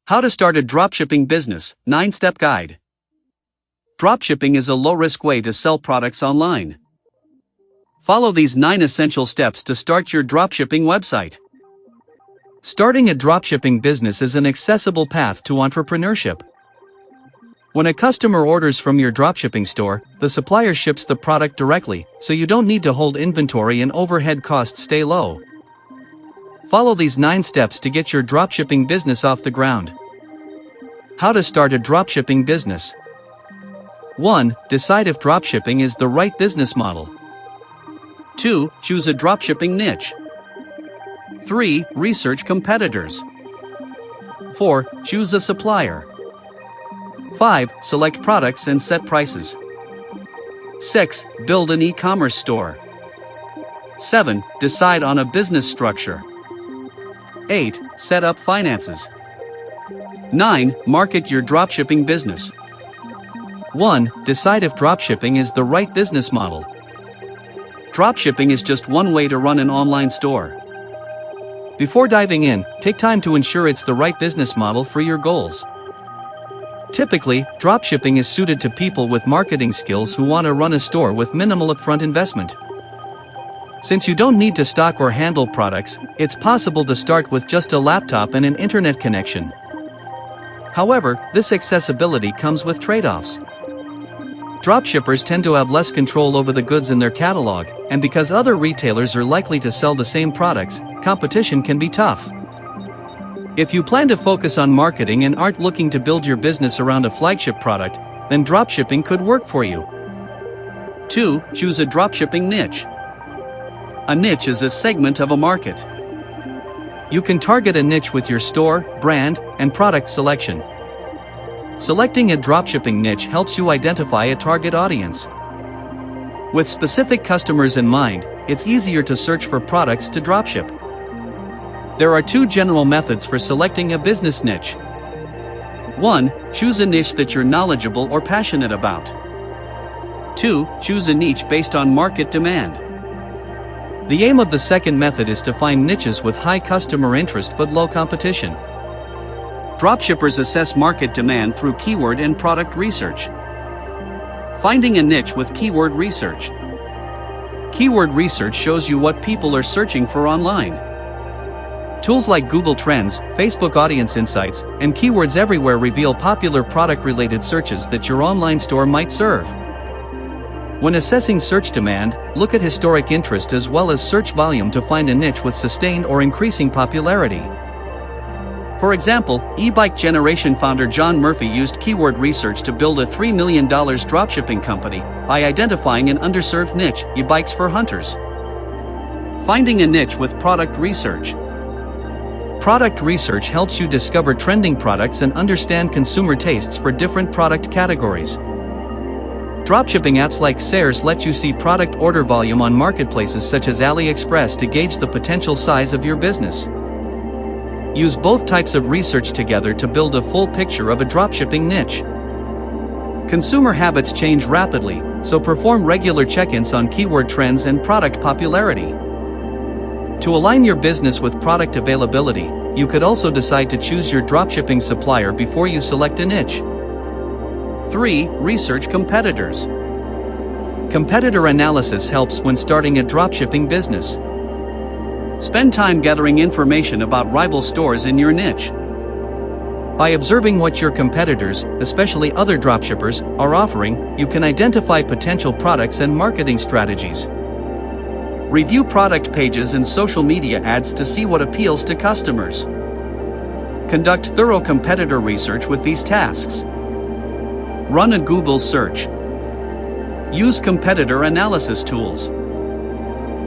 How to start a dropshipping business, 9-step guide. Dropshipping is a low-risk way to sell products online. Follow these 9 essential steps to start your dropshipping website. Starting a dropshipping business is an accessible path to entrepreneurship. When a customer orders from your dropshipping store, the supplier ships the product directly, so you don't need to hold inventory and overhead costs stay low. Follow these 9 steps to get your dropshipping business off the ground. How to start a dropshipping business. 1. Decide if dropshipping is the right business model. 2. Choose a dropshipping niche. 3. Research competitors. 4. Choose a supplier. 5. Select products and set prices. 6. Build an e-commerce store. 7. Decide on a business structure. 8. Set up finances. 9. Market your dropshipping business. 1. Decide if dropshipping is the right business model. Dropshipping is just one way to run an online store. Before diving in, take time to ensure it's the right business model for your goals. Typically, dropshipping is suited to people with marketing skills who want to run a store with minimal upfront investment. Since you don't need to stock or handle products, it's possible to start with just a laptop and an internet connection. However, this accessibility comes with trade-offs. Dropshippers tend to have less control over the goods in their catalog, and because other retailers are likely to sell the same products, competition can be tough. If you plan to focus on marketing and aren't looking to build your business around a flagship product, then dropshipping could work for you. 2. Choose a dropshipping niche. A niche is a segment of a market. You can target a niche with your store, brand, and product selection. Selecting a dropshipping niche helps you identify a target audience. With specific customers in mind, it's easier to search for products to dropship. There are 2 general methods for selecting a business niche. 1. Choose a niche that you're knowledgeable or passionate about. 2. Choose a niche based on market demand. The aim of the second method is to find niches with high customer interest but low competition. Dropshippers assess market demand through keyword and product research. Finding a niche with keyword research. Keyword research shows you what people are searching for online. Tools like Google Trends, Facebook Audience Insights, and Keywords Everywhere reveal popular product-related searches that your online store might serve. When assessing search demand, look at historic interest as well as search volume to find a niche with sustained or increasing popularity. For example, e-bike generation founder John Murphy used keyword research to build a $3 million dropshipping company by identifying an underserved niche, e-bikes for hunters. Finding a niche with product research. Product research helps you discover trending products and understand consumer tastes for different product categories. Dropshipping apps like Sayers let you see product order volume on marketplaces such as AliExpress to gauge the potential size of your business. Use both types of research together to build a full picture of a dropshipping niche. Consumer habits change rapidly, so perform regular check-ins on keyword trends and product popularity. To align your business with product availability, you could also decide to choose your dropshipping supplier before you select a niche. 3. Research competitors. Competitor analysis helps when starting a dropshipping business. Spend time gathering information about rival stores in your niche. By observing what your competitors, especially other dropshippers, are offering, you can identify potential products and marketing strategies. Review product pages and social media ads to see what appeals to customers. Conduct thorough competitor research with these tasks. Run a Google search. Use competitor analysis tools.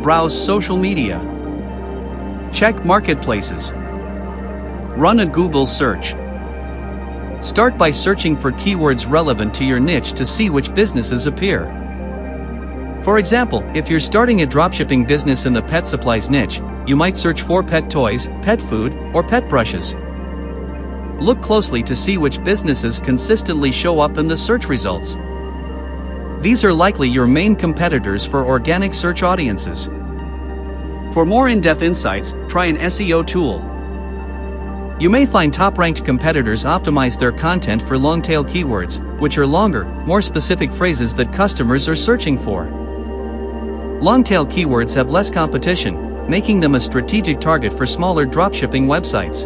Browse social media. Check marketplaces. Run a Google search. Start by searching for keywords relevant to your niche to see which businesses appear. For example, if you're starting a dropshipping business in the pet supplies niche, you might search for pet toys, pet food, or pet brushes. Look closely to see which businesses consistently show up in the search results. These are likely your main competitors for organic search audiences. For more in-depth insights, try an SEO tool. You may find top-ranked competitors optimize their content for long-tail keywords, which are longer, more specific phrases that customers are searching for. Long-tail keywords have less competition, making them a strategic target for smaller dropshipping websites.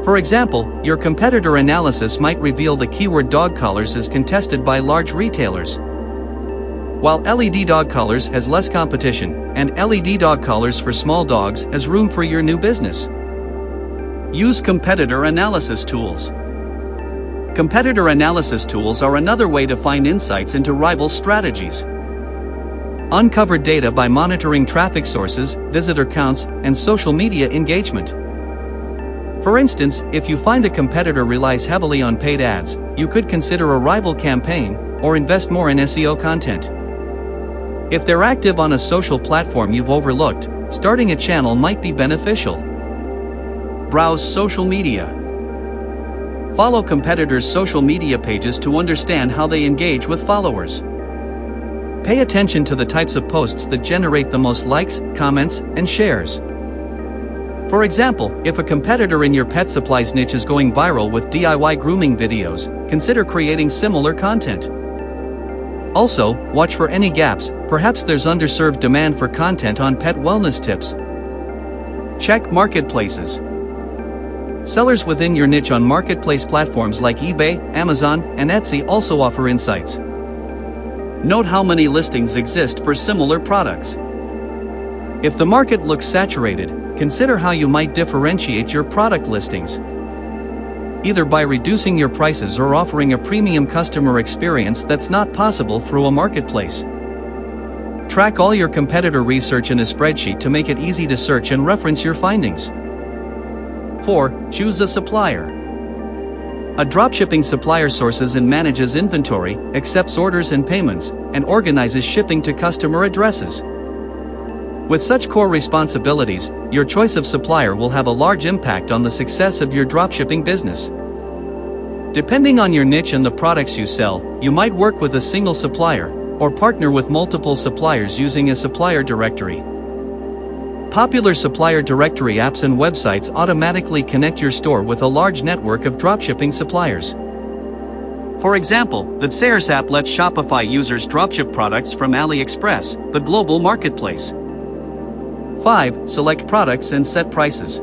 For example, your competitor analysis might reveal the keyword dog collars is contested by large retailers, while LED dog collars has less competition, and LED dog collars for small dogs has room for your new business. Use competitor analysis tools. Competitor analysis tools are another way to find insights into rival strategies. Uncover data by monitoring traffic sources, visitor counts, and social media engagement. For instance, if you find a competitor relies heavily on paid ads, you could consider a rival campaign, or invest more in SEO content. If they're active on a social platform you've overlooked, starting a channel might be beneficial. Browse social media. Follow competitors' social media pages to understand how they engage with followers. Pay attention to the types of posts that generate the most likes, comments, and shares. For example, if a competitor in your pet supplies niche is going viral with DIY grooming videos, consider creating similar content. Also, watch for any gaps, perhaps there's underserved demand for content on pet wellness tips. Check marketplaces. Sellers within your niche on marketplace platforms like eBay, Amazon, and Etsy also offer insights. Note how many listings exist for similar products. If the market looks saturated, consider how you might differentiate your product listings, either by reducing your prices or offering a premium customer experience that's not possible through a marketplace. Track all your competitor research in a spreadsheet to make it easy to search and reference your findings. 4. Choose a supplier. A dropshipping supplier sources and manages inventory, accepts orders and payments, and organizes shipping to customer addresses. With such core responsibilities, your choice of supplier will have a large impact on the success of your dropshipping business. Depending on your niche and the products you sell, you might work with a single supplier, or partner with multiple suppliers using a supplier directory. Popular supplier directory apps and websites automatically connect your store with a large network of dropshipping suppliers. For example, the Sales app lets Shopify users dropship products from AliExpress, the global marketplace. 5. Select products and set prices.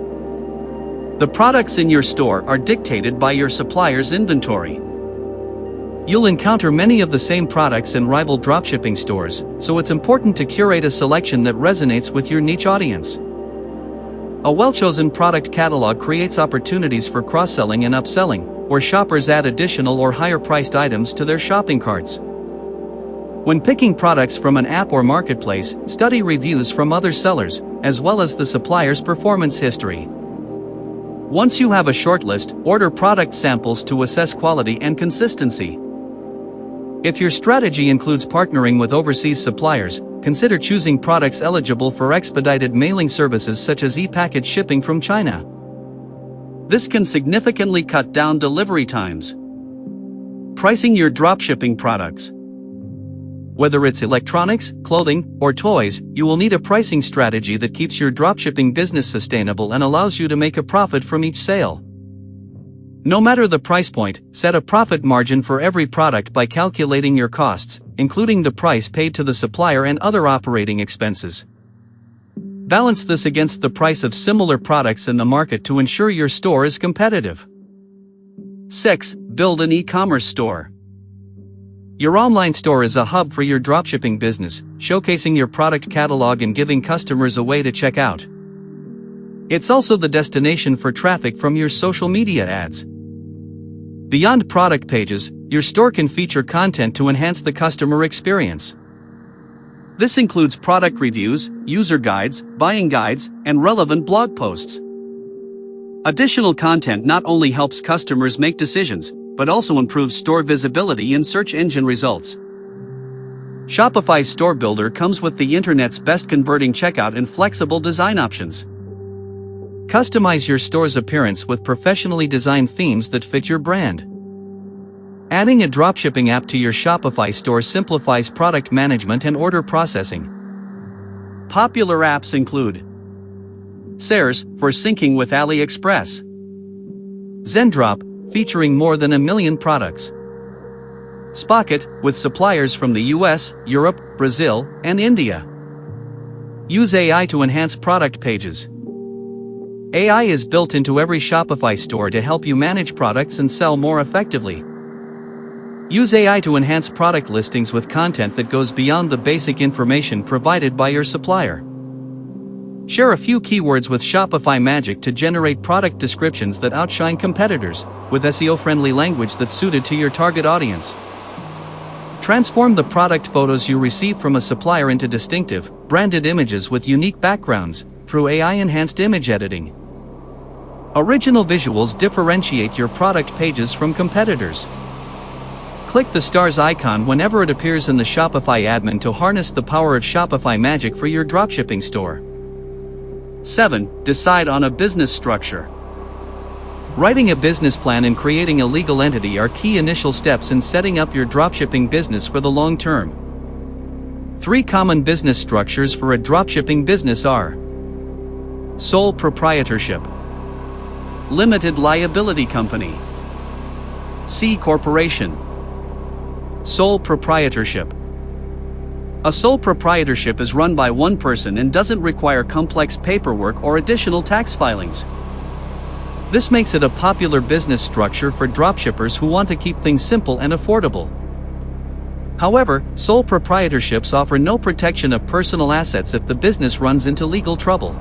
The products in your store are dictated by your supplier's inventory. You'll encounter many of the same products in rival dropshipping stores, so it's important to curate a selection that resonates with your niche audience. A well-chosen product catalog creates opportunities for cross-selling and upselling, where shoppers add additional or higher-priced items to their shopping carts. When picking products from an app or marketplace, study reviews from other sellers, as well as the supplier's performance history. Once you have a shortlist, order product samples to assess quality and consistency. If your strategy includes partnering with overseas suppliers, consider choosing products eligible for expedited mailing services such as e-package shipping from China. This can significantly cut down delivery times. Pricing your dropshipping products. Whether it's electronics, clothing, or toys, you will need a pricing strategy that keeps your dropshipping business sustainable and allows you to make a profit from each sale. No matter the price point, set a profit margin for every product by calculating your costs, including the price paid to the supplier and other operating expenses. Balance this against the price of similar products in the market to ensure your store is competitive. 6. Build an e-commerce store. Your online store is a hub for your dropshipping business, showcasing your product catalog and giving customers a way to check out. It's also the destination for traffic from your social media ads. Beyond product pages, your store can feature content to enhance the customer experience. This includes product reviews, user guides, buying guides, and relevant blog posts. Additional content not only helps customers make decisions, but also improves store visibility and search engine results. Shopify's Store Builder comes with the internet's best converting checkout and flexible design options. Customize your store's appearance with professionally designed themes that fit your brand. Adding a dropshipping app to your Shopify store simplifies product management and order processing. Popular apps include Sales for syncing with AliExpress. Zendrop, featuring more than 1 million products. Spocket, with suppliers from the US, Europe, Brazil, and India. Use AI to enhance product pages. AI is built into every Shopify store to help you manage products and sell more effectively. Use AI to enhance product listings with content that goes beyond the basic information provided by your supplier. Share a few keywords with Shopify Magic to generate product descriptions that outshine competitors, with SEO-friendly language that's suited to your target audience. Transform the product photos you receive from a supplier into distinctive, branded images with unique backgrounds, through AI-enhanced image editing. Original visuals differentiate your product pages from competitors. Click the stars icon whenever it appears in the Shopify admin to harness the power of Shopify Magic for your dropshipping store. 7. Decide on a business structure. Writing a business plan and creating a legal entity are key initial steps in setting up your dropshipping business for the long term. 3 common business structures for a dropshipping business are: sole proprietorship, limited liability company, C corporation. Sole proprietorship. A sole proprietorship is run by one person and doesn't require complex paperwork or additional tax filings. This makes it a popular business structure for dropshippers who want to keep things simple and affordable. However, sole proprietorships offer no protection of personal assets if the business runs into legal trouble.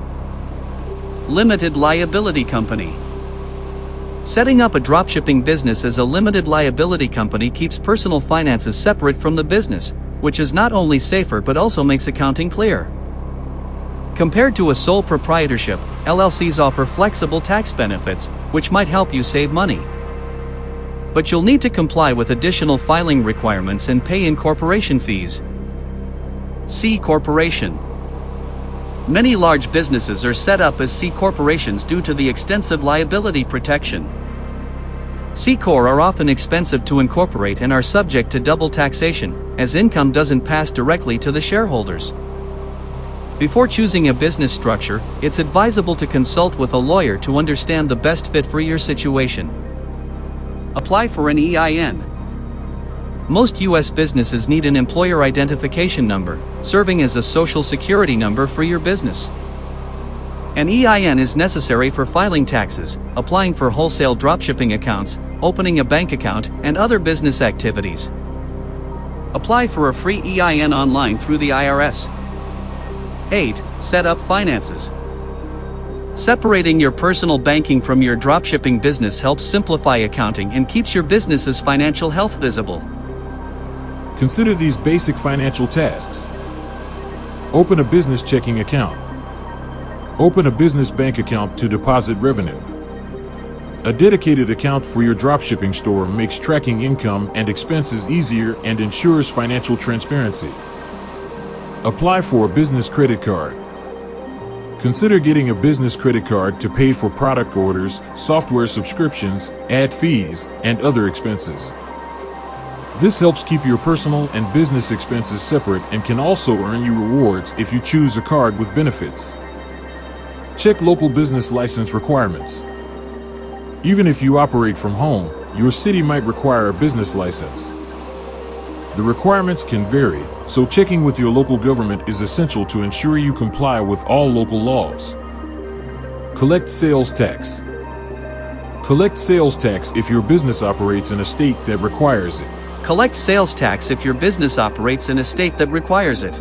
Limited liability company. Setting up a dropshipping business as a limited liability company keeps personal finances separate from the business, which is not only safer but also makes accounting clear. Compared to a sole proprietorship, LLCs offer flexible tax benefits, which might help you save money. But you'll need to comply with additional filing requirements and pay incorporation fees. C corporation. Many large businesses are set up as C corporations due to the extensive liability protection. C Corp are often expensive to incorporate and are subject to double taxation, as income doesn't pass directly to the shareholders. Before choosing a business structure, it's advisable to consult with a lawyer to understand the best fit for your situation. Apply for an EIN. Most U.S. businesses need an employer identification number, serving as a social security number for your business. An EIN is necessary for filing taxes, applying for wholesale dropshipping accounts, opening a bank account, and other business activities. Apply for a free EIN online through the IRS. 8. Set up finances. Separating your personal banking from your dropshipping business helps simplify accounting and keeps your business's financial health visible. Consider these basic financial tasks. Open a business checking account. Open a business bank account to deposit revenue. A dedicated account for your dropshipping store makes tracking income and expenses easier and ensures financial transparency. Apply for a business credit card. Consider getting a business credit card to pay for product orders, software subscriptions, ad fees, and other expenses. This helps keep your personal and business expenses separate and can also earn you rewards if you choose a card with benefits. Check local business license requirements. Even if you operate from home, your city might require a business license. The requirements can vary, so checking with your local government is essential to ensure you comply with all local laws. Collect sales tax. Collect sales tax if your business operates in a state that requires it. Collect sales tax if your business operates in a state that requires it.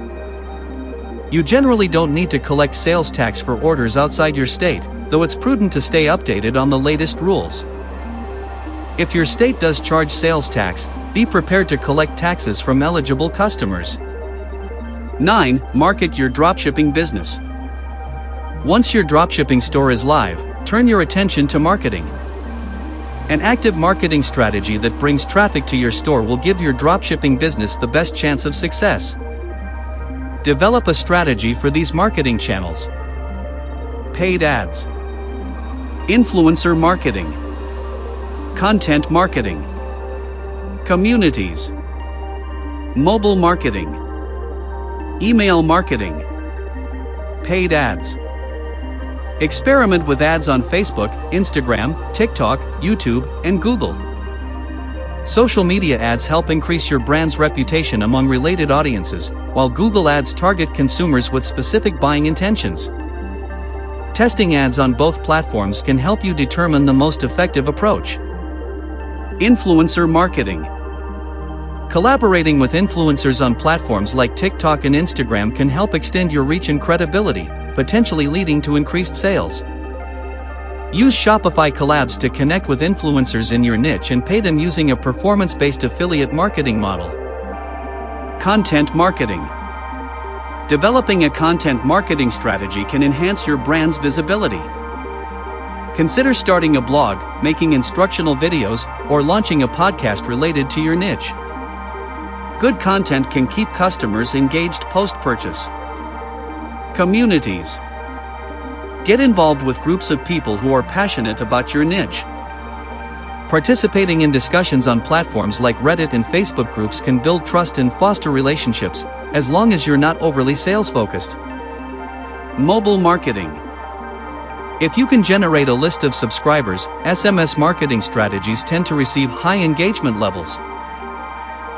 You generally don't need to collect sales tax for orders outside your state, though it's prudent to stay updated on the latest rules. If your state does charge sales tax, be prepared to collect taxes from eligible customers. 9. Market your dropshipping business. Once your dropshipping store is live, turn your attention to marketing. An active marketing strategy that brings traffic to your store will give your dropshipping business the best chance of success. Develop a strategy for these marketing channels. Paid ads, influencer marketing, content marketing, communities, mobile marketing, email marketing, paid ads. Experiment with ads on Facebook, Instagram, TikTok, YouTube, and Google. Social media ads help increase your brand's reputation among related audiences, while Google ads target consumers with specific buying intentions. Testing ads on both platforms can help you determine the most effective approach. Influencer marketing. Collaborating with influencers on platforms like TikTok and Instagram can help extend your reach and credibility, potentially leading to increased sales. Use Shopify collabs to connect with influencers in your niche and pay them using a performance-based affiliate marketing model. Content marketing. Developing a content marketing strategy can enhance your brand's visibility. Consider starting a blog, making instructional videos, or launching a podcast related to your niche. Good content can keep customers engaged post-purchase. Communities. Get involved with groups of people who are passionate about your niche. Participating in discussions on platforms like Reddit and Facebook groups can build trust and foster relationships, as long as you're not overly sales-focused. Mobile marketing. If you can generate a list of subscribers, SMS marketing strategies tend to receive high engagement levels.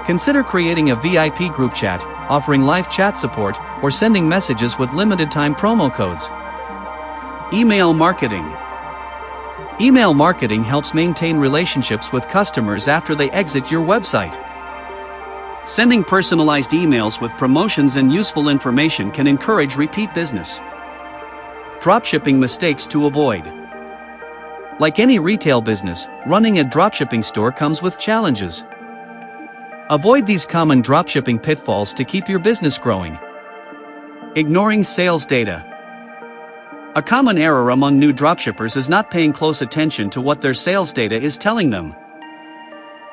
Consider creating a VIP group chat, offering live chat support, or sending messages with limited-time promo codes. Email marketing. Email marketing helps maintain relationships with customers after they exit your website. Sending personalized emails with promotions and useful information can encourage repeat business. Dropshipping mistakes to avoid. Like any retail business, running a dropshipping store comes with challenges. Avoid these common dropshipping pitfalls to keep your business growing. Ignoring sales data. A common error among new dropshippers is not paying close attention to what their sales data is telling them.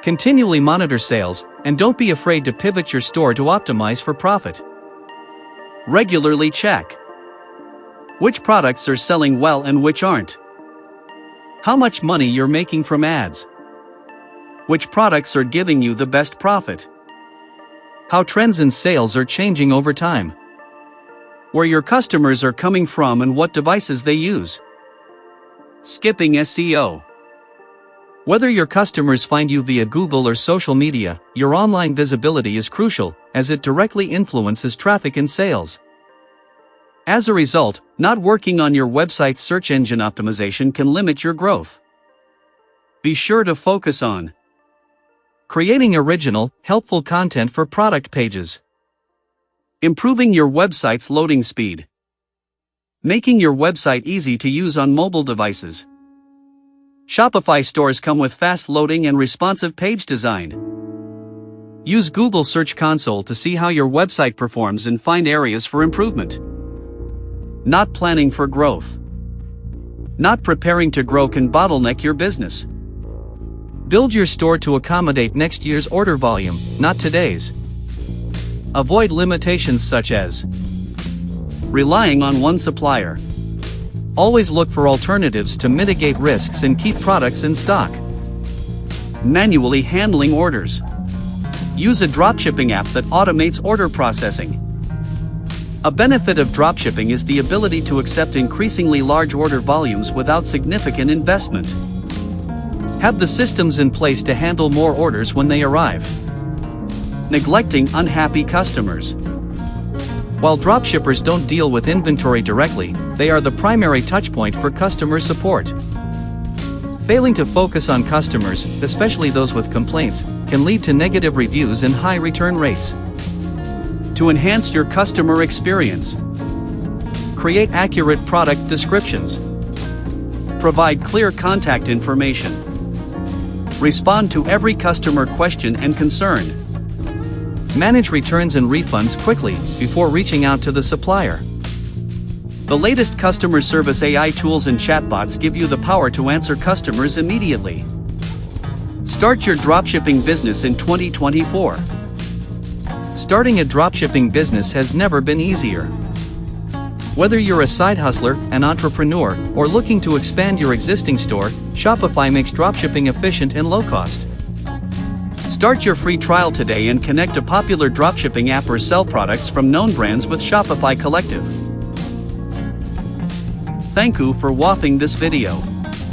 Continually monitor sales, and don't be afraid to pivot your store to optimize for profit. Regularly check which products are selling well and which aren't. How much money you're making from ads. Which products are giving you the best profit? How trends in sales are changing over time. Where your customers are coming from and what devices they use. Skipping SEO. Whether your customers find you via Google or social media, your online visibility is crucial, as it directly influences traffic and sales. As a result, not working on your website's search engine optimization can limit your growth. Be sure to focus on creating original, helpful content for product pages. Improving your website's loading speed. Making your website easy to use on mobile devices. Shopify stores come with fast loading and responsive page design. Use Google Search Console to see how your website performs and find areas for improvement. Not planning for growth. Not preparing to grow can bottleneck your business. Build your store to accommodate next year's order volume, not today's. Avoid limitations such as relying on one supplier. Always look for alternatives to mitigate risks and keep products in stock. Manually handling orders. Use a dropshipping app that automates order processing. A benefit of dropshipping is the ability to accept increasingly large order volumes without significant investment. Have the systems in place to handle more orders when they arrive. Neglecting unhappy customers. While dropshippers don't deal with inventory directly, they are the primary touchpoint for customer support. Failing to focus on customers, especially those with complaints, can lead to negative reviews and high return rates. To enhance your customer experience, create accurate product descriptions. Provide clear contact information. Respond to every customer question and concern. Manage returns and refunds quickly before reaching out to the supplier. The latest customer service AI tools and chatbots give you the power to answer customers immediately. Start your dropshipping business in 2024. Starting a dropshipping business has never been easier. Whether you're a side hustler, an entrepreneur, or looking to expand your existing store, Shopify makes dropshipping efficient and low cost. Start your free trial today and connect a popular dropshipping app or sell products from known brands with Shopify Collective. Thank you for watching this video.